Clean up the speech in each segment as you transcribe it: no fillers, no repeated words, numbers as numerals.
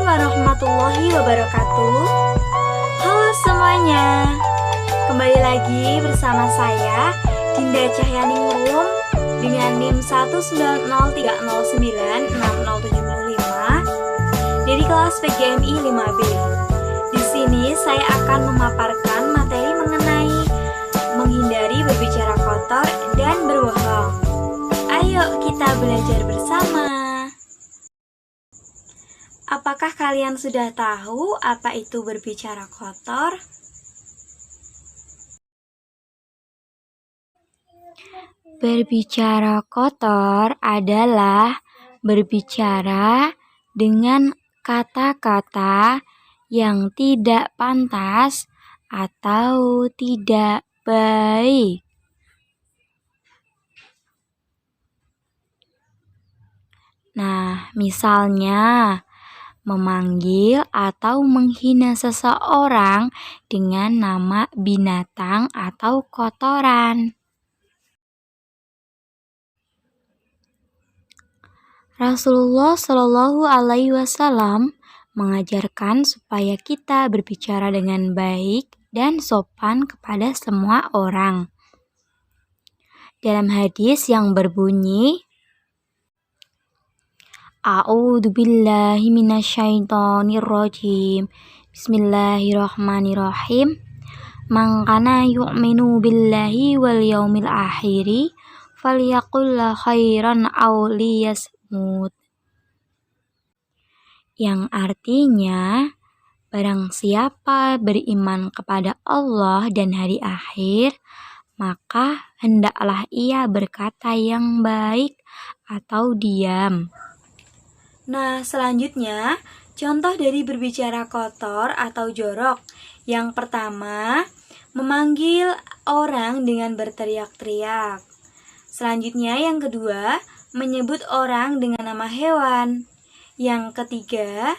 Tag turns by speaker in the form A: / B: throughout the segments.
A: warahmatullahi wabarakatuh. Halo semuanya, kembali lagi bersama saya Dinda Cahyaningrum dengan NIM 19030960075 dari kelas PGMI 5B. Di sini saya akan memaparkan materi mengenai menghindari berbicara kotor dan berbohong. Ayo kita belajar bersama. Apakah kalian sudah tahu apa itu berbicara kotor?
B: Berbicara kotor adalah berbicara dengan kata-kata yang tidak pantas atau tidak baik. Nah, misalnya memanggil atau menghina seseorang dengan nama binatang atau kotoran. Rasulullah Shallallahu Alaihi Wasallam mengajarkan supaya kita berbicara dengan baik dan sopan kepada semua orang. Dalam hadis yang berbunyi, A'udzu billahi minasyaitonir rajim. Bismillahirrahmanirrahim. Man kana yu'minu billahi wal yaumil akhiri falyaqul khairan aw liyasmut. Yang artinya, barang siapa beriman kepada Allah dan hari akhir, maka hendaklah ia berkata yang baik atau diam.
A: Nah, selanjutnya, contoh dari berbicara kotor atau jorok. Yang pertama, memanggil orang dengan berteriak-teriak. Selanjutnya, yang kedua, menyebut orang dengan nama hewan. Yang ketiga,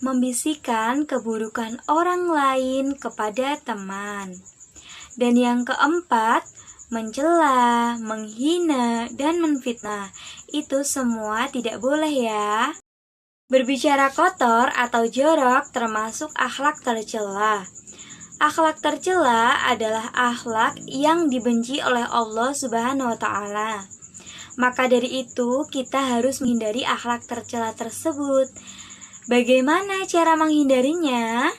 A: membisikkan keburukan orang lain kepada teman. Dan yang keempat, mencela, menghina, dan menfitnah. Itu semua tidak boleh ya. Berbicara kotor atau jorok termasuk akhlak tercela. Akhlak tercela adalah akhlak yang dibenci oleh Allah Subhanahu wa Ta'ala. Maka dari itu kita harus menghindari akhlak tercela tersebut. Bagaimana cara menghindarinya?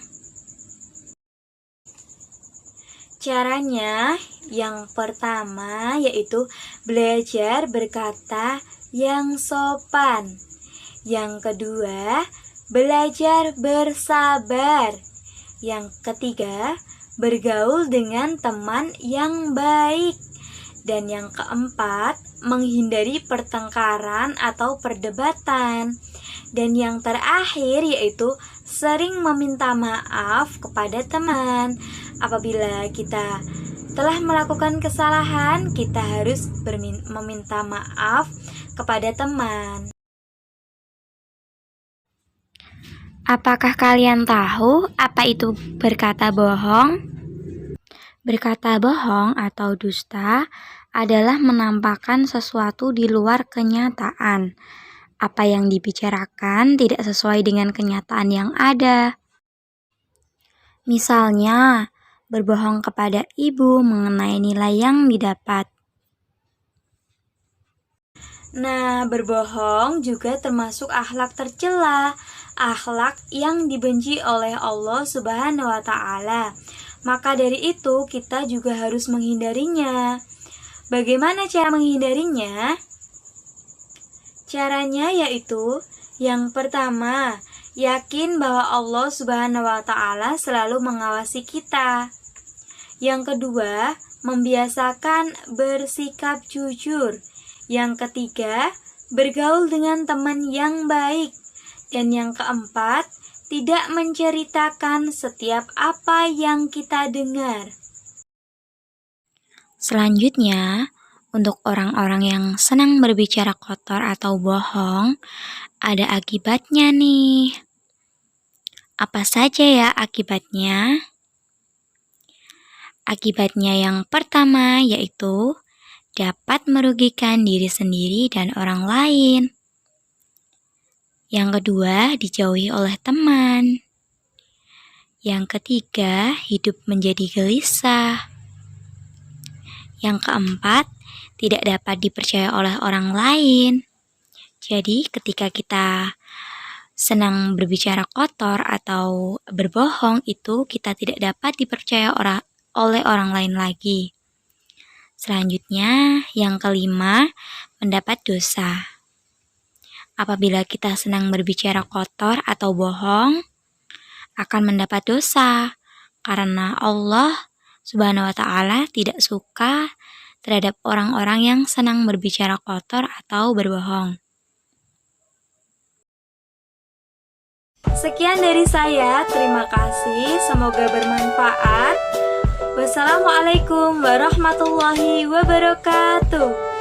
A: Caranya yang pertama yaitu belajar berkata yang sopan. Yang kedua, belajar bersabar. Yang ketiga, bergaul dengan teman yang baik. Dan yang keempat, menghindari pertengkaran atau perdebatan. Dan yang terakhir yaitu sering meminta maaf kepada teman. Apabila kita telah melakukan kesalahan, kita harus meminta maaf kepada teman.
B: Apakah kalian tahu apa itu berkata bohong? Berkata bohong atau dusta adalah menampakkan sesuatu di luar kenyataan. Apa yang dibicarakan tidak sesuai dengan kenyataan yang ada. Misalnya, berbohong kepada ibu mengenai nilai yang didapat.
A: Nah, berbohong juga termasuk akhlak tercela, akhlak yang dibenci oleh Allah Subhanahu wa Ta'ala. Maka dari itu kita juga harus menghindarinya. Bagaimana cara menghindarinya? Caranya yaitu yang pertama, yakin bahwa Allah Subhanahu wa Ta'ala selalu mengawasi kita. Yang kedua, membiasakan bersikap jujur. Yang ketiga, bergaul dengan teman yang baik. Dan yang keempat, tidak menceritakan setiap apa yang kita dengar.
B: Selanjutnya, untuk orang-orang yang senang berbicara kotor atau bohong, ada akibatnya nih. Apa saja ya akibatnya? Akibatnya yang pertama yaitu dapat merugikan diri sendiri dan orang lain. Yang kedua, dijauhi oleh teman. Yang ketiga, hidup menjadi gelisah. Yang keempat, tidak dapat dipercaya oleh orang lain. Jadi, ketika kita senang berbicara kotor atau berbohong, itu kita tidak dapat dipercaya oleh orang lain lagi. Selanjutnya, yang kelima, mendapat dosa. Apabila kita senang berbicara kotor atau bohong, akan mendapat dosa, karena Allah Subhanahu wa Ta'ala tidak suka terhadap orang-orang yang senang berbicara kotor atau berbohong.
A: Sekian dari saya, terima kasih, semoga bermanfaat. Wassalamualaikum warahmatullahi wabarakatuh.